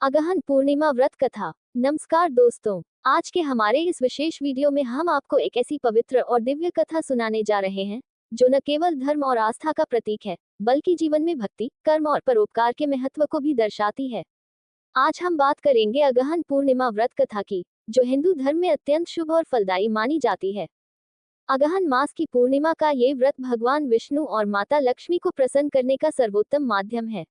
अगहन पूर्णिमा व्रत कथा। नमस्कार दोस्तों, आज के हमारे इस विशेष वीडियो में हम आपको एक ऐसी पवित्र और दिव्य कथा सुनाने जा रहे हैं जो न केवल धर्म और आस्था का प्रतीक है, बल्कि जीवन में भक्ति, कर्म और परोपकार के महत्व को भी दर्शाती है। आज हम बात करेंगे अगहन पूर्णिमा व्रत कथा की, जो हिंदू धर्म में अत्यंत शुभ और फलदायी मानी जाती है। अगहन मास की पूर्णिमा का ये व्रत भगवान विष्णु और माता लक्ष्मी को प्रसन्न करने का सर्वोत्तम माध्यम है।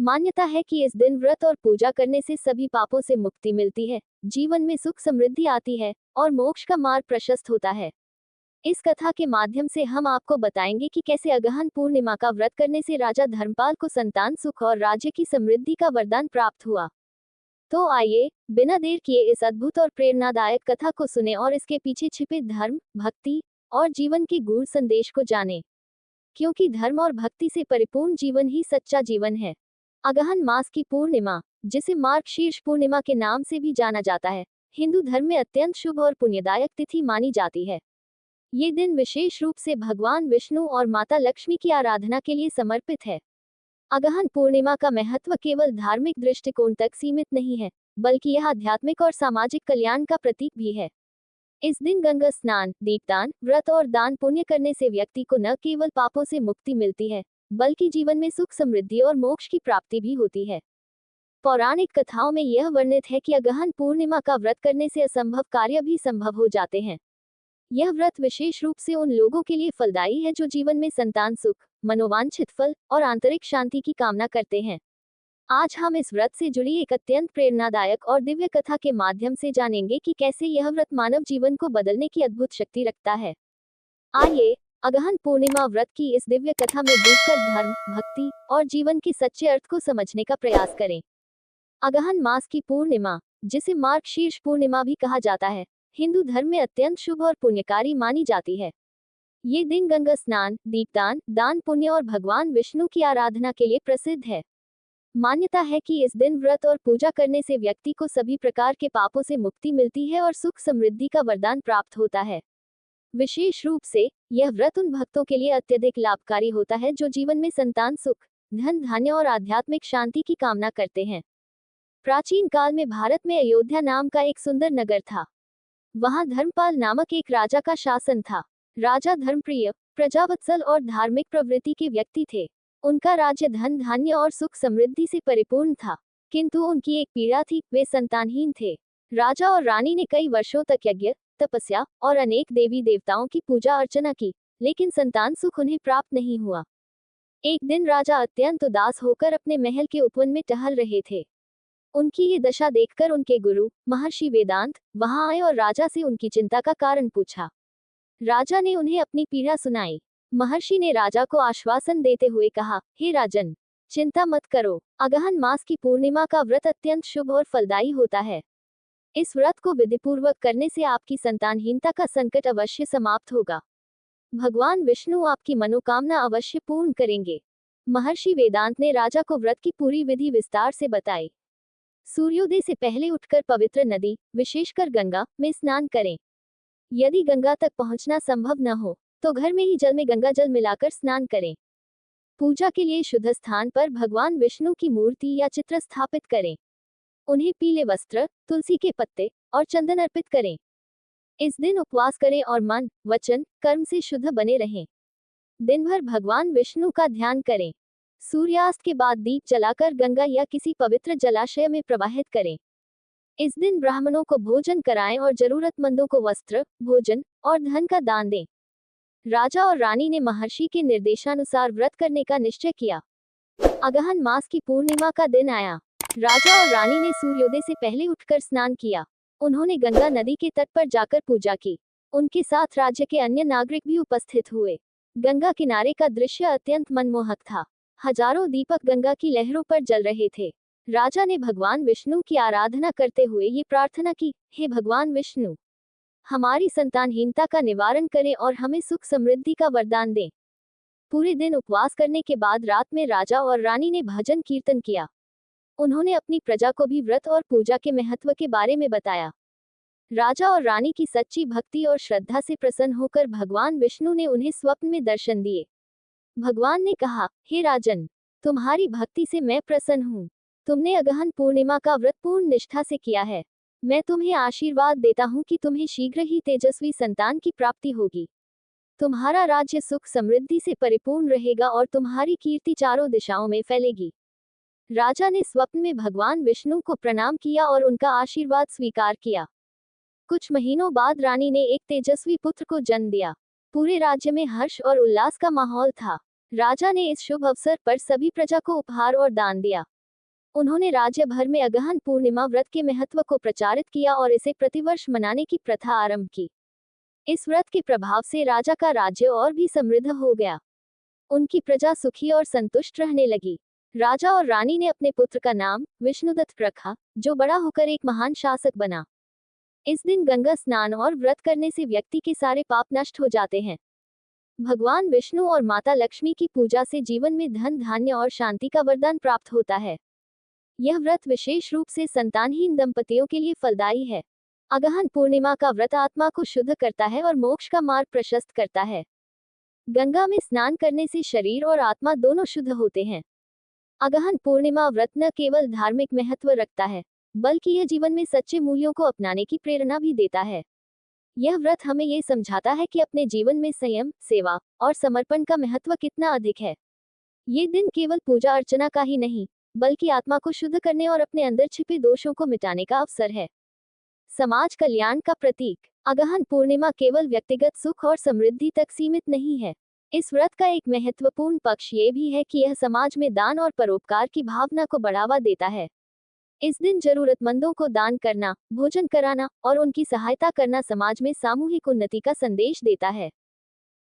मान्यता है कि इस दिन व्रत और पूजा करने से सभी पापों से मुक्ति मिलती है, जीवन में सुख समृद्धि आती है और मोक्ष का मार्ग प्रशस्त होता है। इस कथा के माध्यम से हम आपको बताएंगे कि कैसे अगहन पूर्णिमा का व्रत करने से राजा धर्मपाल को संतान सुख और राज्य की समृद्धि का वरदान प्राप्त हुआ। तो आइए, बिना देर किए इस अद्भुत और प्रेरणादायक कथा को सुने और इसके पीछे छिपे धर्म, भक्ति और जीवन के गूढ़ संदेश को जानें। क्योंकि धर्म और भक्ति से परिपूर्ण जीवन ही सच्चा जीवन है। अगहन मास की पूर्णिमा, जिसे मार्गशीर्ष पूर्णिमा के नाम से भी जाना जाता है, हिंदू धर्म में अत्यंत शुभ और पुण्यदायक तिथि मानी जाती है। ये दिन विशेष रूप से भगवान विष्णु और माता लक्ष्मी की आराधना के लिए समर्पित है। अगहन पूर्णिमा का महत्व केवल धार्मिक दृष्टिकोण तक सीमित नहीं है, बल्कि यह आध्यात्मिक और सामाजिक कल्याण का प्रतीक भी है। इस दिन गंगा स्नान, दीपदान, व्रत और दान पुण्य करने से व्यक्ति को न केवल पापों से मुक्ति मिलती है, बल्कि जीवन में सुख समृद्धि और मोक्ष की प्राप्ति भी होती है। पौराणिक कथाओं में यह वर्णित है कि अगहन पूर्णिमा का व्रत करने से असंभव कार्य भी संभव हो जाते हैं। यह व्रत विशेष रूप से उन लोगों के लिए फलदायी है जो जीवन में संतान सुख, मनोवांछित फल और आंतरिक शांति की कामना करते हैं। आज हम इस व्रत से जुड़ी एक अत्यंत प्रेरणादायक और दिव्य कथा के माध्यम से जानेंगे कि कैसे यह व्रत मानव जीवन को बदलने की अद्भुत शक्ति रखता है। आइए, अगहन पूर्णिमा व्रत की इस दिव्य कथा में डूबकर धर्म, भक्ति और जीवन के सच्चे अर्थ को समझने का प्रयास करें। अगहन मास की पूर्णिमा, जिसे मार्गशीर्ष पूर्णिमा भी कहा जाता है, हिंदू धर्म में अत्यंत शुभ और पुण्यकारी मानी जाती है। ये दिन गंगा स्नान, दीपदान, दान पुण्य और भगवान विष्णु की आराधना के लिए प्रसिद्ध है। मान्यता है कि इस दिन व्रत और पूजा करने से व्यक्ति को सभी प्रकार के पापों से मुक्ति मिलती है और सुख समृद्धि का वरदान प्राप्त होता है। विशेष रूप से यह व्रत उन भक्तों के लिए अत्यधिक लाभकारी होता है जो जीवन में संतान सुख, धन धान्य और आध्यात्मिक शांति की कामना करते हैं। प्राचीन काल में भारत में अयोध्या नाम का एक सुंदर नगर था। वहां धर्मपाल नामक एक राजा का शासन था। राजा धर्मप्रिय, प्रजावत्सल और धार्मिक प्रवृत्ति के व्यक्ति थे। उनका राज्य धन धान्य और सुख समृद्धि से परिपूर्ण था, किंतु उनकी एक पीड़ा थी, वे संतानहीन थे। राजा और रानी ने कई वर्षों तक यज्ञ, तपस्या और अनेक देवी देवताओं की पूजा अर्चना की, लेकिन संतान सुख उन्हें प्राप्त नहीं हुआ। एक दिन राजा अत्यंत उदास होकर अपने महल के उपवन में टहल रहे थे। उनकी ये दशा देखकर उनके गुरु महर्षि वेदांत वहां आए और राजा से उनकी चिंता का कारण पूछा। राजा ने उन्हें अपनी पीड़ा सुनाई। महर्षि ने राजा को आश्वासन देते हुए कहा, हे राजन, चिंता मत करो, अगहन मास की पूर्णिमा का व्रत अत्यंत शुभ और फलदायी होता है। इस व्रत को विधिपूर्वक करने से आपकी संतानहीनता का संकट अवश्य समाप्त होगा। भगवान विष्णु आपकी मनोकामना अवश्य पूर्ण करेंगे। महर्षि वेदांत ने राजा को व्रत की पूरी विधि विस्तार से बताई। सूर्योदय से पहले उठकर पवित्र नदी, विशेषकर गंगा, में स्नान करें। यदि गंगा तक पहुंचना संभव न हो, तो घर में ही जल में गंगा जल मिलाकर स्नान करें। पूजा के लिए शुद्ध स्थान पर भगवान विष्णु की मूर्ति या चित्र स्थापित करें। उन्हें पीले वस्त्र, तुलसी के पत्ते और चंदन अर्पित करें। इस दिन उपवास करें और मन, वचन, कर्म से शुद्ध बने रहें। दिन भर भगवान विष्णु का ध्यान करें। सूर्यास्त के बाद दीप जलाकर गंगा या किसी पवित्र जलाशय में प्रवाहित करें। इस दिन ब्राह्मणों को भोजन कराएं और जरूरतमंदों को वस्त्र, भोजन और धन का दान दें। राजा और रानी ने महर्षि के निर्देशानुसार व्रत करने का निश्चय किया। अगहन मास की पूर्णिमा का दिन आया। राजा और रानी ने सूर्योदय से पहले उठकर स्नान किया। उन्होंने गंगा नदी के तट पर जाकर पूजा की। उनके साथ राज्य के अन्य नागरिक भी उपस्थित हुए। गंगा किनारे का दृश्य अत्यंत मनमोहक था। हजारों दीपक गंगा की लहरों पर जल रहे थे। राजा ने भगवान विष्णु की आराधना करते हुए ये प्रार्थना की, हे भगवान विष्णु, हमारी संतानहीनता का निवारण करें और हमें सुख समृद्धि का वरदान दें। पूरे दिन उपवास करने के बाद रात में राजा और रानी ने भजन कीर्तन किया। उन्होंने अपनी प्रजा को भी व्रत और पूजा के महत्व के बारे में बताया। राजा और रानी की सच्ची भक्ति और श्रद्धा से प्रसन्न होकर भगवान विष्णु ने उन्हें स्वप्न में दर्शन दिए। भगवान ने कहा, हे राजन, तुम्हारी भक्ति से मैं प्रसन्न हूँ। तुमने अगहन पूर्णिमा का व्रत पूर्ण निष्ठा से किया है। मैं तुम्हें आशीर्वाद देता हूँ कि तुम्हें शीघ्र ही तेजस्वी संतान की प्राप्ति होगी। तुम्हारा राज्य सुख समृद्धि से परिपूर्ण रहेगा और तुम्हारी कीर्ति चारों दिशाओं में फैलेगी। राजा ने स्वप्न में भगवान विष्णु को प्रणाम किया और उनका आशीर्वाद स्वीकार किया। कुछ महीनों बाद रानी ने एक तेजस्वी पुत्र को जन्म दिया। पूरे राज्य में हर्ष और उल्लास का माहौल था। राजा ने इस शुभ अवसर पर सभी प्रजा को उपहार और दान दिया। उन्होंने राज्य भर में अगहन पूर्णिमा व्रत के महत्व को प्रचारित किया और इसे प्रतिवर्ष मनाने की प्रथा आरंभ की। इस व्रत के प्रभाव से राजा का राज्य और भी समृद्ध हो गया। उनकी प्रजा सुखी और संतुष्ट रहने लगी। राजा और रानी ने अपने पुत्र का नाम विष्णुदत्त रखा, जो बड़ा होकर एक महान शासक बना। इस दिन गंगा स्नान और व्रत करने से व्यक्ति के सारे पाप नष्ट हो जाते हैं। भगवान विष्णु और माता लक्ष्मी की पूजा से जीवन में धन धान्य और शांति का वरदान प्राप्त होता है। यह व्रत विशेष रूप से संतानहीन दंपतियों के लिए फलदायी है। अगहन पूर्णिमा का व्रत आत्मा को शुद्ध करता है और मोक्ष का मार्ग प्रशस्त करता है। गंगा में स्नान करने से शरीर और आत्मा दोनों शुद्ध होते हैं। अगहन पूर्णिमा व्रत न केवल धार्मिक महत्व रखता है, बल्कि यह जीवन में सच्चे मूल्यों को अपनाने की प्रेरणा भी देता है। यह व्रत हमें ये समझाता है कि अपने जीवन में संयम, सेवा और समर्पण का महत्व कितना अधिक है। ये दिन केवल पूजा अर्चना का ही नहीं, बल्कि आत्मा को शुद्ध करने और अपने अंदर छिपे दोषों को मिटाने का अवसर है। समाज कल्याण का प्रतीक। अगहन पूर्णिमा केवल व्यक्तिगत सुख और समृद्धि तक सीमित नहीं है। इस व्रत का एक महत्वपूर्ण पक्ष ये भी है कि यह समाज में दान और परोपकार की भावना को बढ़ावा देता है। इस दिन जरूरतमंदों को दान करना, भोजन कराना और उनकी सहायता करना समाज में सामूहिक उन्नति का संदेश देता है।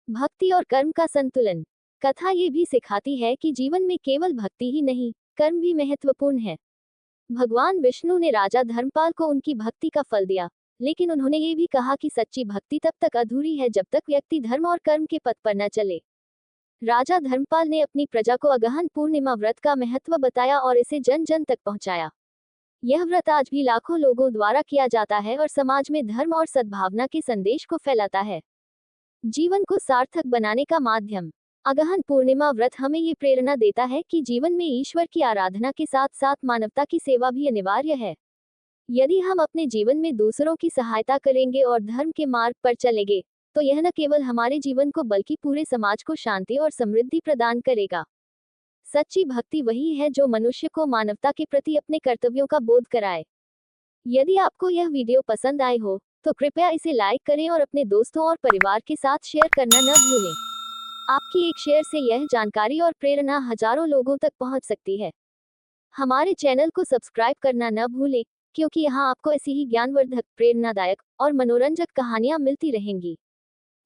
भक्ति और कर्म का संतुलन। कथा ये भी सिखाती है कि जीवन में केवल भक्ति ही नहीं, कर्म भी महत्वपूर्ण है। भगवान विष्णु ने राजा धर्मपाल को उनकी भक्ति का फल दिया, लेकिन उन्होंने ये भी कहा कि सच्ची भक्ति तब तक अधूरी है जब तक व्यक्ति धर्म और कर्म के पथ पर न चले। राजा धर्मपाल ने अपनी प्रजा को अगहन पूर्णिमा व्रत का महत्व बताया और इसे जन जन तक पहुंचाया। यह व्रत आज भी लाखों लोगों द्वारा किया जाता है और समाज में धर्म और सद्भावना के संदेश को फैलाता है। जीवन को सार्थक बनाने का माध्यम। अगहन पूर्णिमा व्रत हमें ये प्रेरणा देता है कि जीवन में ईश्वर की आराधना के साथ साथ मानवता की सेवा भी अनिवार्य है। यदि हम अपने जीवन में दूसरों की सहायता करेंगे और धर्म के मार्ग पर चलेंगे, तो यह न केवल हमारे जीवन को बल्कि पूरे समाज को शांति और समृद्धि प्रदान करेगा। सच्ची भक्ति वही है जो मनुष्य को मानवता के प्रति अपने कर्तव्यों का बोध कराए। यदि आपको यह वीडियो पसंद आए हो, तो कृपया इसे लाइक करें और अपने दोस्तों और परिवार के साथ शेयर करना न भूलें। आपकी एक शेयर से यह जानकारी और प्रेरणा हजारों लोगों तक पहुंच सकती है। हमारे चैनल को सब्सक्राइब करना न भूलें, क्योंकि यहाँ आपको ऐसी ही ज्ञानवर्धक, प्रेरणादायक और मनोरंजक कहानियाँ मिलती रहेंगी।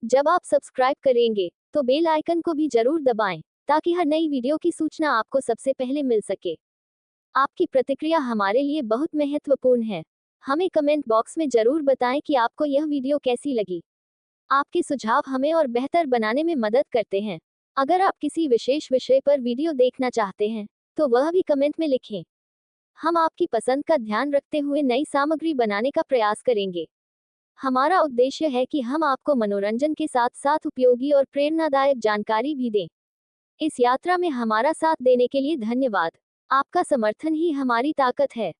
जब आप सब्सक्राइब करेंगे, तो बेल आइकन को भी जरूर दबाएं, ताकि हर नई वीडियो की सूचना आपको सबसे पहले मिल सके। आपकी प्रतिक्रिया हमारे लिए बहुत महत्वपूर्ण है। हमें कमेंट बॉक्स में जरूर बताएं कि आपको यह वीडियो कैसी लगी। आपके सुझाव हमें और बेहतर बनाने में मदद करते हैं। अगर आप किसी विशेष विषय पर वीडियो देखना चाहते हैं, तो वह भी कमेंट में लिखें। हम आपकी पसंद का ध्यान रखते हुए नई सामग्री बनाने का प्रयास करेंगे। हमारा उद्देश्य है कि हम आपको मनोरंजन के साथ साथ उपयोगी और प्रेरणादायक जानकारी भी दें। इस यात्रा में हमारा साथ देने के लिए धन्यवाद। आपका समर्थन ही हमारी ताकत है।